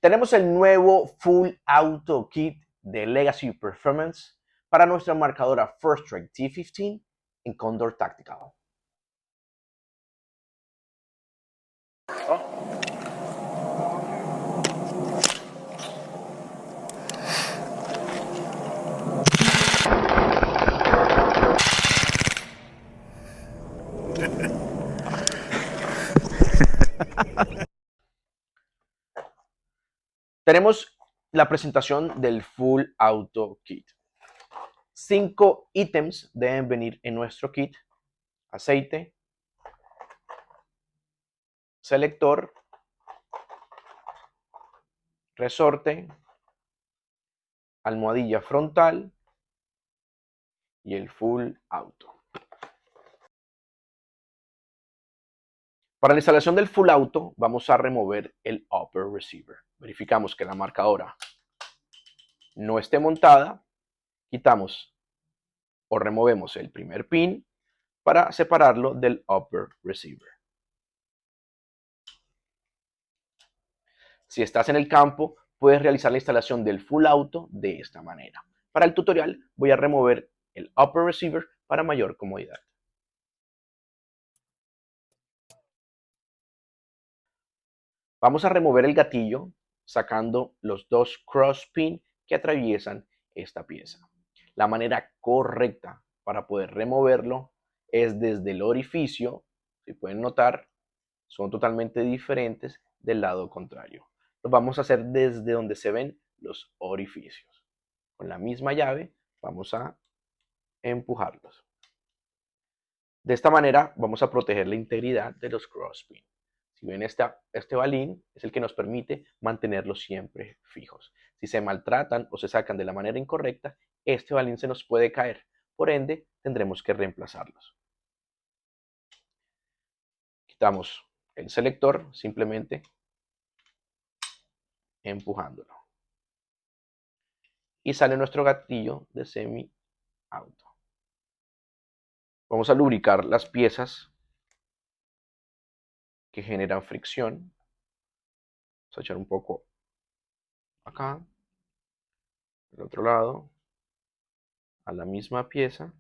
Tenemos el nuevo Full Auto Kit de Legacy Performance para nuestra marcadora First Strike T15 en Condor Tactical. Tenemos la presentación del Full Auto Kit. 5 ítems deben venir en nuestro kit: aceite, selector, resorte, almohadilla frontal y el Full Auto. Para la instalación del Full Auto vamos a remover el Upper Receiver. Verificamos que la marcadora no esté montada, quitamos o removemos el primer pin para separarlo del Upper Receiver. Si estás en el campo, puedes realizar la instalación del Full Auto de esta manera. Para el tutorial voy a remover el Upper Receiver para mayor comodidad. Vamos a remover el gatillo sacando los dos cross pin que atraviesan esta pieza. La manera correcta para poder removerlo es desde el orificio. Si pueden notar, son totalmente diferentes del lado contrario. Lo vamos a hacer desde donde se ven los orificios. Con la misma llave vamos a empujarlos. De esta manera vamos a proteger la integridad de los cross pin. Si ven, este balín es el que nos permite mantenerlos siempre fijos. Si se maltratan o se sacan de la manera incorrecta, este balín se nos puede caer. Por ende, tendremos que reemplazarlos. Quitamos el selector simplemente empujándolo. Y sale nuestro gatillo de semi-auto. Vamos a lubricar las piezas que generan fricción. Vamos a echar un poco acá, del otro lado, a la misma pieza.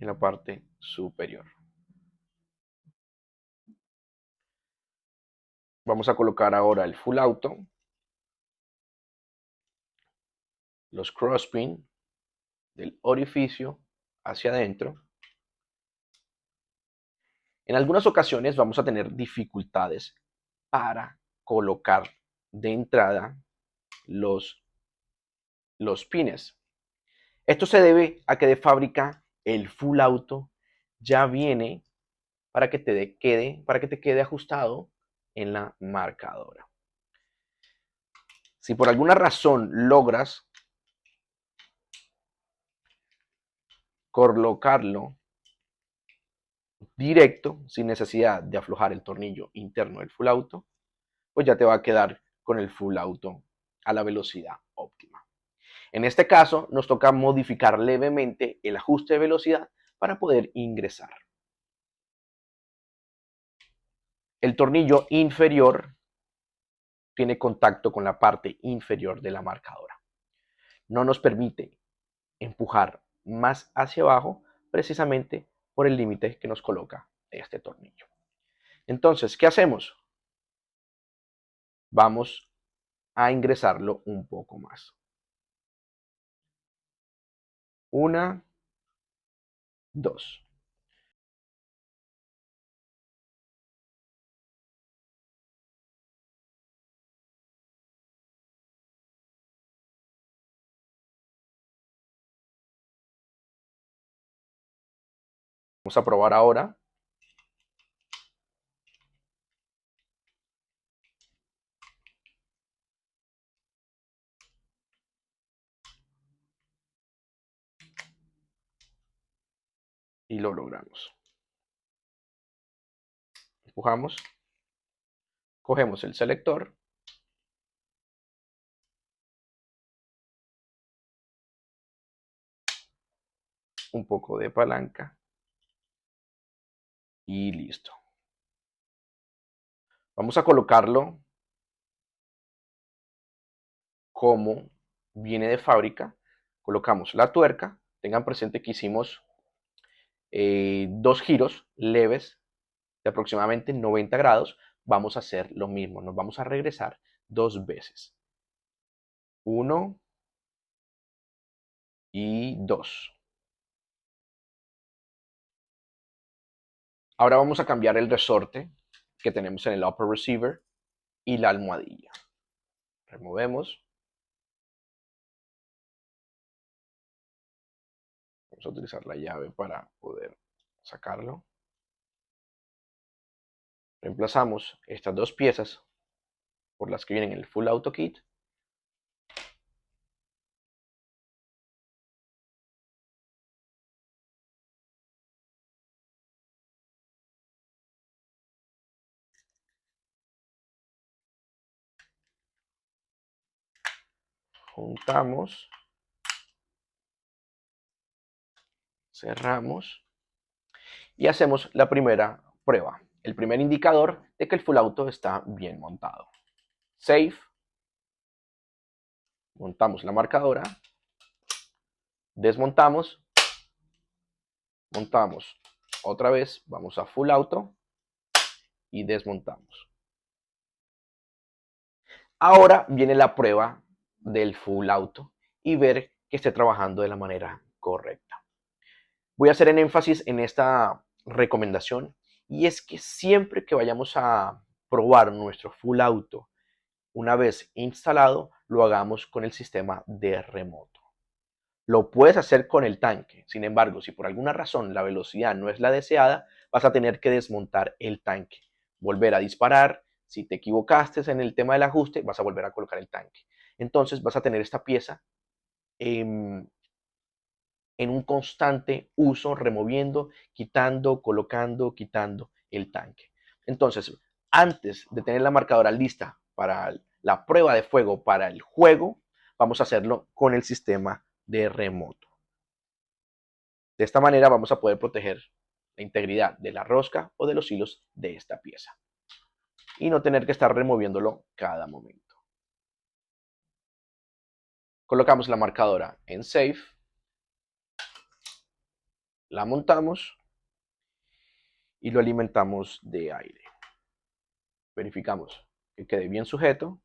En la parte superior. Vamos a colocar ahora el Full Auto, los cross pin del orificio hacia adentro. En algunas ocasiones vamos a tener dificultades para colocar de entrada los pines. Esto se debe a que de fábrica el Full Auto ya viene para que te quede ajustado en la marcadora. Si por alguna razón logras colocarlo directo, sin necesidad de aflojar el tornillo interno del Full Auto, pues ya te va a quedar con el Full Auto a la velocidad óptima. En este caso, nos toca modificar levemente el ajuste de velocidad para poder ingresar. El tornillo inferior tiene contacto con la parte inferior de la marcadora. No nos permite empujar más hacia abajo precisamente por el límite que nos coloca este tornillo. Entonces, ¿qué hacemos? Vamos a ingresarlo un poco más. Una, dos. Vamos a probar ahora. Y lo logramos. Empujamos. Cogemos el selector. un poco de palanca y listo. Vamos a colocarlo como viene de fábrica. Colocamos la tuerca. Tengan presente que hicimos dos giros leves de aproximadamente 90 grados. Vamos a hacer lo mismo. Nos vamos a regresar dos veces. 1 y 2. Ahora vamos a cambiar el resorte que tenemos en el upper receiver y la almohadilla. Removemos. Vamos a utilizar la llave para poder sacarlo. Reemplazamos estas dos piezas por las que vienen en el Full Auto Kit. Juntamos, cerramos y hacemos la primera prueba. El primer indicador de que el Full Auto está bien montado. Save. Montamos la marcadora. Desmontamos. Montamos otra vez. Vamos a Full Auto. Y desmontamos. Ahora viene la prueba del Full Auto y ver que esté trabajando de la manera correcta. Voy a hacer en énfasis en esta recomendación y es que siempre que vayamos a probar nuestro Full Auto, una vez instalado, lo hagamos con el sistema de remoto. Lo puedes hacer con el tanque, sin embargo, si por alguna razón la velocidad no es la deseada, vas a tener que desmontar el tanque, volver a disparar. Si te equivocaste en el tema del ajuste, vas a volver a colocar el tanque. Entonces vas a tener esta pieza en un constante uso, removiendo, quitando, colocando, quitando el tanque. Entonces, antes de tener la marcadora lista para la prueba de fuego para el juego, vamos a hacerlo con el sistema de remoto. De esta manera vamos a poder proteger la integridad de la rosca o de los hilos de esta pieza y no tener que estar removiéndolo cada momento. Colocamos la marcadora en Safe, la montamos y lo alimentamos de aire. Verificamos que quede bien sujeto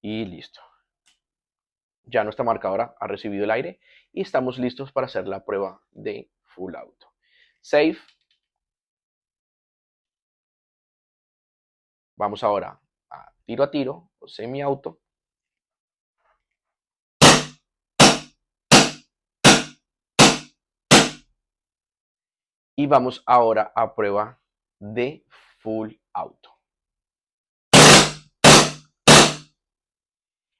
y listo. Ya nuestra marcadora ha recibido el aire y estamos listos para hacer la prueba de Full Auto. Save. Vamos ahora a tiro o semi-auto. Y vamos ahora a prueba de Full Auto.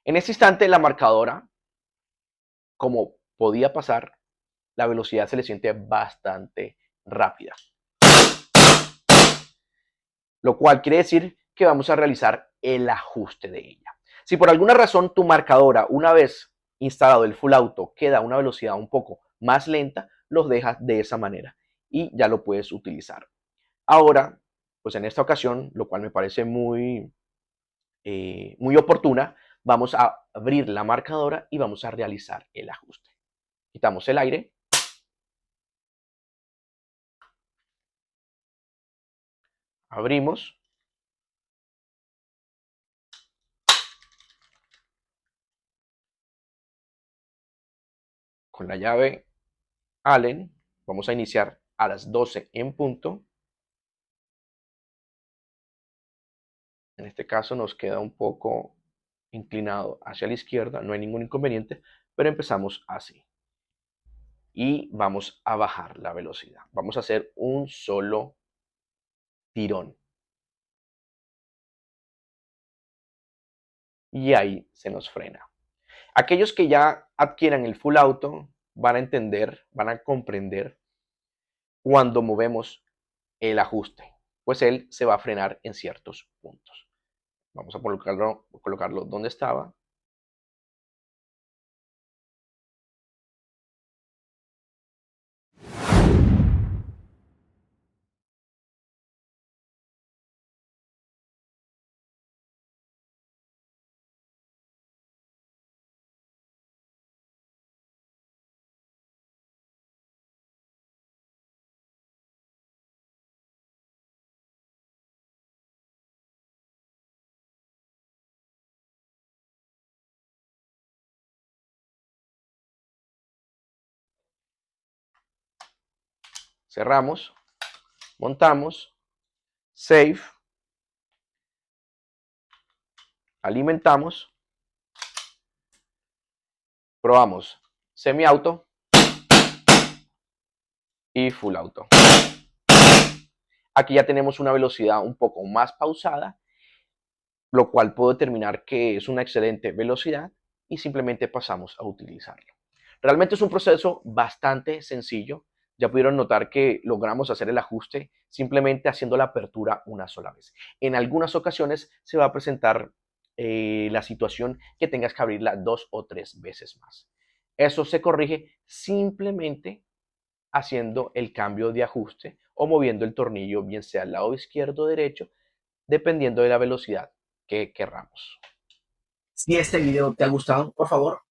En este instante la marcadora, como podía pasar, la velocidad se le siente bastante rápida. Lo cual quiere decir que vamos a realizar el ajuste de ella. Si por alguna razón tu marcadora, una vez instalado el Full Auto, queda a una velocidad un poco más lenta, los dejas de esa manera y ya lo puedes utilizar. Ahora, pues en esta ocasión, lo cual me parece muy oportuna, vamos a abrir la marcadora y vamos a realizar el ajuste. Quitamos el aire. Abrimos. Con la llave Allen vamos a iniciar a las 12 en punto. En este caso nos queda un poco inclinado hacia la izquierda, no hay ningún inconveniente, pero empezamos así. Y vamos a bajar la velocidad. Vamos a hacer un solo tirón. Y ahí se nos frena. Aquellos que ya adquieran el Full Auto van a entender, van a comprender cuando movemos el ajuste, pues él se va a frenar en ciertos puntos. Vamos a colocarlo donde estaba. Cerramos, montamos, save, alimentamos, probamos semi-auto y full auto. Aquí ya tenemos una velocidad un poco más pausada, lo cual puedo determinar que es una excelente velocidad y simplemente pasamos a utilizarlo. Realmente es un proceso bastante sencillo. Ya pudieron notar que logramos hacer el ajuste simplemente haciendo la apertura una sola vez. En algunas ocasiones se va a presentar la situación que tengas que abrirla 2 o 3 veces más. Eso se corrige simplemente haciendo el cambio de ajuste o moviendo el tornillo, bien sea al lado izquierdo o derecho, dependiendo de la velocidad que querramos. Si este video te ha gustado, por favor,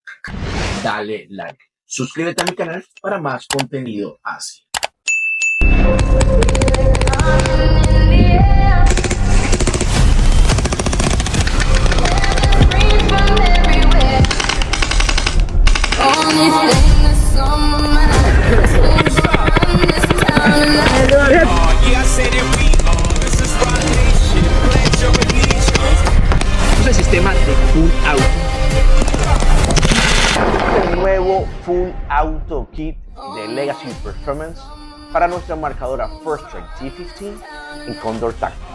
dale like. Suscríbete a mi canal para más contenido así. El sistema de Full Auto. El nuevo Full Auto Kit de Legacy Performance para nuestra marcadora First Strike T15 en Condor Tactical.